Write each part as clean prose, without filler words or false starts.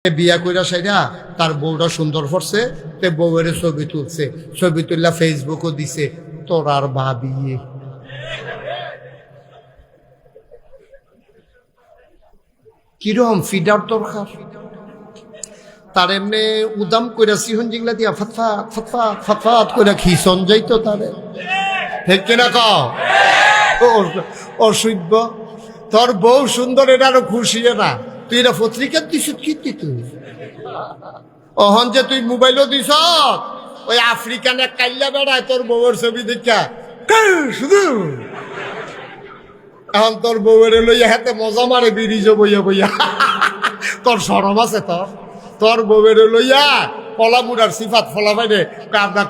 বিয়া কইরা সাইরা তার বউটা সুন্দর করছে, তে বউয়ের ছবি তুলছে, ছবি তুললা ফেসবুকও দিছে। তোর আর ভাবি কিরম ফিডার দরকার তার, এমনি উদাম কইরা সিহন জিংলা দিয়া ফতফাত ফতফাত ফতফাত কইরা খিসন যাইতো তারে, ঠিক কিনা কও? অসভ্য। তোর বউ সুন্দর, এটা আরো খুশি না। তুই এটা পত্রিকা দিস কি তুই অহন যে তুই মোবাইলও দিস, ওই আফ্রিকানে কাইল্লা বেড়ায় তোর বউয়ের ছবি দেখা শুধু। এখন তোর বউয়ের লইয়া হাতে মজা মারে বিরিজ বইয়া বইয়া। তোর সরম আছে? তোর বউয়ের লইয়া পলা মুড়ার সিফাত ফলা বাইরে কাদা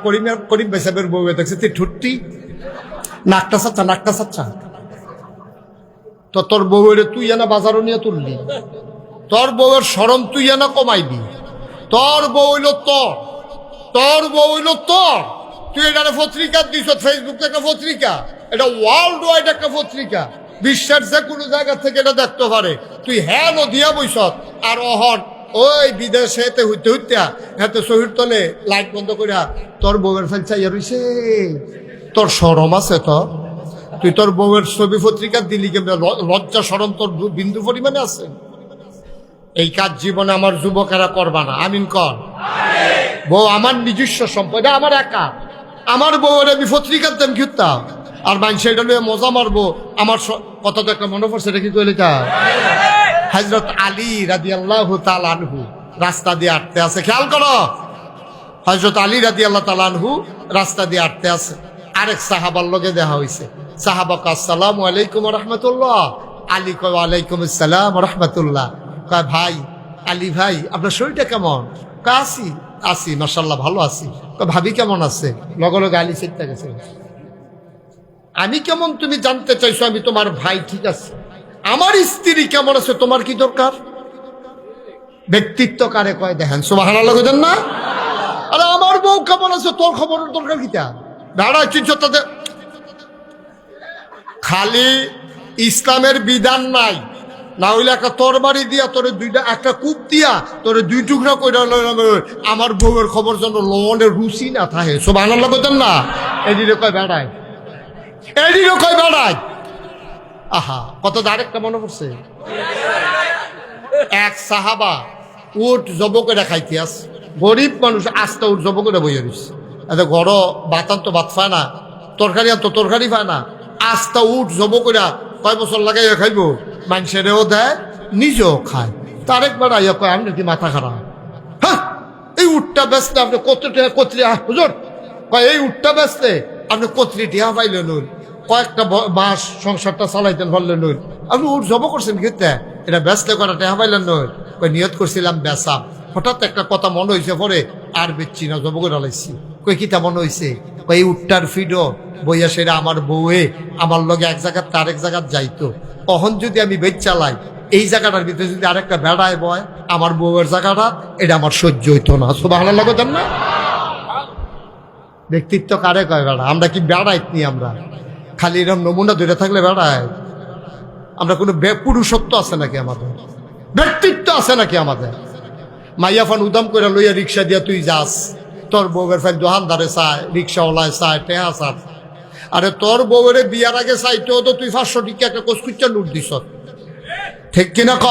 করিম বেসাবের বউয়ে দেখছে তুই ঠুট্টি নাকটা সাচ্ছা নাকটা সাচ্ছা। তো তোর বউয়ের তুই এনা বাজারও নিয়ে তুললি, তোর বউয়ের সরম তুই এনা কমাইবি। তোর বউ হইল তোর বউ হইল তুই এটা পত্রিকা দিস, ফেসবুক একটা পত্রিকা, এটা ওয়ার্ল্ড ওয়াইড একটা পত্রিকা, বিশ্বের যে কোনো জায়গা থেকে এটা দেখতে পারে। তুই হ্যাঁ দিয়া বইস আর অহন ওই বিদেশে হইতে হইতে হাতে শহীদ তলে লাইট বন্ধ করিয়া তোর বউয়ের ফেল চাইয়া রইছে। তোর সরম আছে? তুই তোর বউয়ের ছবি পত্রিকা দিলি কেমন? লজ্জা সরম তোর বিন্দু পরিমাণে আছে? এই কাজ জীবনে আমার যুবকেরা করবা না। আমিন কর। বউ আমার নিজস্ব সম্পদ, আমার একা। আমার বউয়ের আমি পত্রিকার দাম ঘুরতাম আর মানুষ এটা নিয়ে মজা মারবো। আমার কথা তো একটা মনে পড়ছে, এটা কি কইলে তা হযরত আলী রাদিয়াল্লাহু তাআলা আনহু রাস্তা দিয়ে হাঁটতে আছে। খেয়াল করো, হযরত আলী রাদিয়াল্লাহু তাআলা আনহু রাস্তা দিয়ে হাঁটতে আছে। আরেক সাহাবার লগে দেখা হইছে। সাহাবা কয় আসসালামু আলাইকুম ওয়া রাহমাতুল্লাহ। আলী কয় ওয়া আলাইকুম আসসালাম ওয়া রাহমাতুল্লাহ। কয় ভাই আলী ভাই, আপনার শরীরটা কেমন? কয় আছি মাশাআল্লাহ ভালো আছি। কয় ভাবি কেমন আছে? লগে লগে আলী চিন্তা গেছে, আমি কেমন তুমি জানতে চাইছো? আমি তোমার ভাই, ঠিক আছে। আমার স্ত্রী কেমন আছে তোমার কি দরকার? ব্যক্তিত্ব কারে কয় দেখেন, সুবহানাল্লাহ কইতেন না? আরে আমার বউ কেমন আছে তোর খবরের দরকার কিটা? দাঁড়া চিন্তা, খালি ইসলামের বিধান নাই, না হইলে একটা তরবারি দিয়া তোরে দুইটা, একটা কূপ দিয়া তোরে দুই টুকরা কইরা আমার বউয়ের খবর যেন লনের রুচি না থাকে। সুবহানাল্লাহ কইতেন না? এদিকে কয় বেড়ায়, এদিকে কয় বেড়ায়। আহা, কত আরেকটা মনে পড়ছে, এক সাহাবা উট জব করে খাইতে আস, গরিব মানুষ আস্তে উঠ জব করে বইয়া দিস। এত ঘর বাতান তো ভাত পায় না, তরকারি আর তো তরকারি পায় না, আস্তা উঠ জব করে কয় বছর লাগাইয়া খাইব, মানুষেরও দেয় নিজেও খায়। তার একবার আইয়া কয় আমি নাকি মাথা খারাপ, হ্যাঁ এই উঠটা বেচতে আপনি কতরি হুজুর কয় এই উঠটা বেচতে আপনি কতরি টিহা পাইলেন, কয়েকটা মাস সংসারটা চালাইতেন পারলেন, আপনি উঠ জব করছেন খেতে, এটা বেচলে কটা টেহা পাইলেন নয়? কই নিয়ত করছিলাম বেচাম, হঠাৎ একটা কথা মনে হয়েছে পরে আর বেচছি না, জব করে লাইছি। কই কিতা মনে হয়েছে? কই এই উঠটার ফিডো বইয়া সেটা আমার বউয়ে আমার লগে এক জায়গার আরেক জায়গার যাইতো, কখন যদি আমি বেচ চালাই এই জায়গাটার ভিতরে যদি আরেকটা বেড়ায় বয় আমার বউয়ের জায়গাটা, এটা আমার সহ্য হইতো না। সুবহানাল্লাহ কইতেন না? ব্যক্তিত্ব কারে কয় বেড়া? আমরা কি বেড়াইতনি? আমরা খালি এরকম নমুনা ধরে থাকলে বেড়ায়? আমরা কোনো পুরুষত্ব আছে নাকি আমাদের? ব্যক্তিত্ব আছে নাকি আমাদের? মাইয়াফান উদাম করে লইয়া রিক্সা দিয়া তুই যাস, তোর বউয়ের ফেল দোকানদারে চায়, রিক্সাওয়ালায় চায়, টেহা চায়। আরে তোর বউয়ের বিয়ার আগে চাইতেও তো তুই 500 টিকা একটা কচকুচ্চা নোট দিস, ঠিক কিনা ক?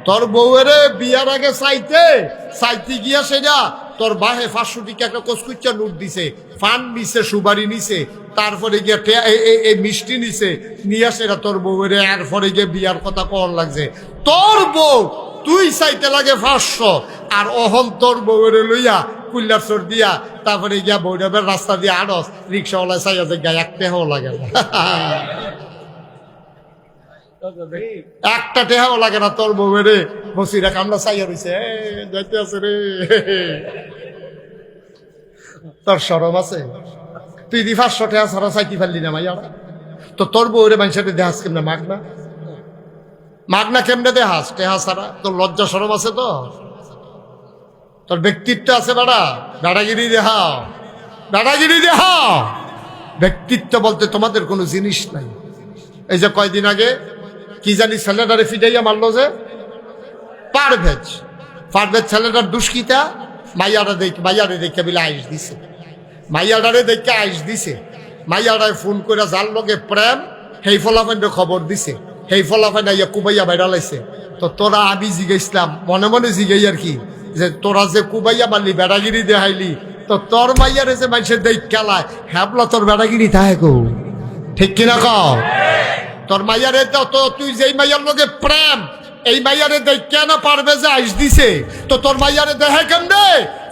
তোর বউয়ের বিয়ার আগে চাইতে গিয়া সেটা তোর বাহে 500 টিকা একটা কচকুচ্চা নোট দিছে, ফান নিছে, সুবারি নিছে, তারপরে গিয়া এই মিষ্টি নিছে, নিয়ে সেটা তোর বউয়ের এরপরে গিয়ে বিয়ার কথা কন লাগছে। তোর বউ তুই চাইতে লাগে 500, আর অহন তোর বউয়ের লইয়া কুল্লার চোর দিয়া তারপরে গিয়া বৈরবের রাস্তা দিয়ে আড়স, রিক্সাওয়ালা চাইয়া যে গায়ে এক টেহাও লাগে না, একটা টেহাও লাগে না তোর বউয়ের বসিরা কামলা চাইয়া রইছে যাইতে আছে রে। তোর শরম আছে? তুই 500 টেহা ছাড়া চাইতে পারলি না মাইয়া? তো তোর বউরে মানুষের দেহাস কেমনে? মাগনা কেমনে দেহাস টেহা ছাড়া? তোর লজ্জা শরম আছে? তো তোর ব্যক্তিত্ব আছে? বেড়াগিরি দেখাও, বেড়াগিরি দেখাও। ব্যক্তিত্ব বলতে তোমাদের কোনো জিনিস নাই। এই যে কয়দিন আগে কি জানি ছেলেটারে ফিটাইয়া মারলো যে পারভেজ, পারবে ছেলেটার দুষ্কিতা মাইয়ারে দেখে বিলে আইস দিছে, মাইয়াডারে দেখে আইস দিছে, মাইয়াডায় ফোন করে যার লগে প্রেম সেই ফলাফাইন্ডে খবর দিছে, সেই ফলাফাইন্ডা ইয়া কুবাইয়া বেড়ালাইছে। তো তোরা আমি জিজ্ঞাসলাম মনে মনে জিগাই আর কি, যে তোরা যে কুবাইয়া মারলি বেড়াগিরি দেখাইলি, তো তোর মাইয়ারে যে মানুষের দেখ খেলায় হ্যাবলা তোর বেড়াগিরি থাকে গো, ঠিক কিনা কও? তোর মাইয়ারে তো তুই যেই মাইয়ার লগে প্রেম, এই মাইয়ারে দেখ কেন পারবে যে আইস দিছে, তো তোর মাইয়ারে দেখে কেমনে?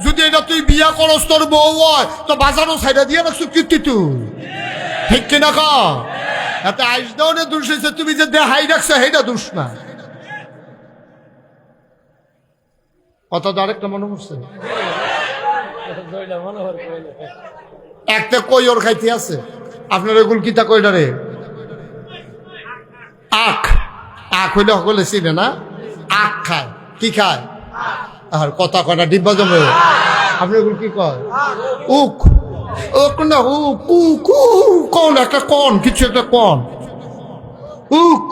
যদি এটা তুই বিয়া করস তোর বউ হয়, তো বাজারও সাইডা দিয়ে রাখছো কীর্তি তুই, ঠিক কিনা কও? এত আইস দেওয়া দোষ হয়েছে, তুমি যে দেখাই রাখছো সেইটা দোষ না। কথা তো আরেকটা মনে করছে, একটা কই ওর খাইতে আছে আপনার এগুলো কিতা কইটা রে আখ, আখ হইলে সকলে চিনে না, আখ খায়, কি খায়? আর কথা কয়টা ডিব্বা জমে, আপনি এগুলো কি কয়? উক, উক না উক, উক কোন একটা কন, কিছু একটা কন, উক,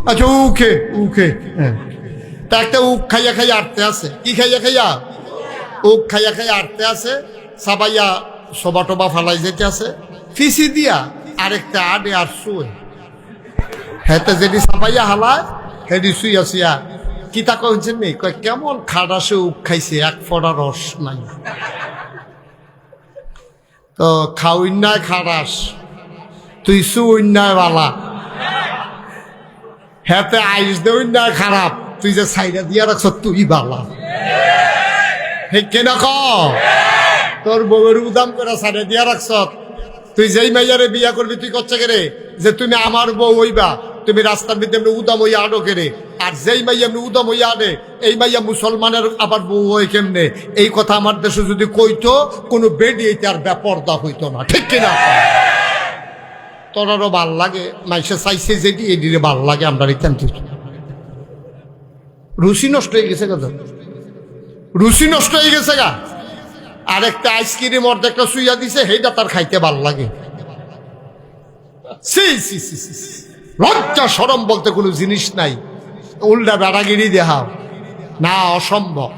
আচ্ছা উকে উকে, হ্যাঁ। তা একটা উক খাইয়া খাইয়া আটতে আছে, কি খাইয়া খাইয়া? উক খাইয়া খাইয়া আটতে আছে, সাবাইয়া সবা টবা ফালাই যেতে আছে, ফিসি দিয়া আরেকটা আডে আর শুয়ে, হেতে যেটি সাবাইয়া হালায় হেডি শুইয়া শুইয়া কিতা কইছেন নি, কয় কেমন খাডাসে উক খাইছে, এক ফোঁটা রস নাই। তো খাওইন্যায় খাডাস, তুই শুইন্যায় বালা, হেতে আইস দেউন্যায় খারাপ, তুই যে সাইডা দিয়া রাখছ তুই বালা, ঠিক কিনা কও? তোর বউয়ের উদাম করে সাইডা দিয়া রাখছ, তুই যেই মাইয়ারে বিয়া করবি তুই করছে কেরে যে তুমি আমার বউ হইবা, তুমি রাস্তার মধ্যে এমনি উদাম হইয়া আডো কেরে, আর যেই মাইয়া এমনি উদাম হইয়া আনে এই মাইয়া মুসলমানের আবার বউ হয় কেমনে? এই কথা আমার দেশে যদি কইতো কোনো বেডি এইতে আর বেপর্দা হইতো না, ঠিক কিনা? তোরারও ভাল লাগে, মাইসে চাইছে যেটি এদিকে ভাল লাগে, আমরা রিটার্ন রুচি নষ্ট হয়ে গেছে গা, রুচি নষ্ট হয়ে গেছে গা। আর একটা আইসক্রিম অর্ধেকটা সুইয়া দিছে, সেইটা তার খাইতে ভাল লাগে। লজ্জা শরম বলতে কোনো জিনিস নাই, উল্টা বেড়াগিরি দেখাও না, অসম্ভব।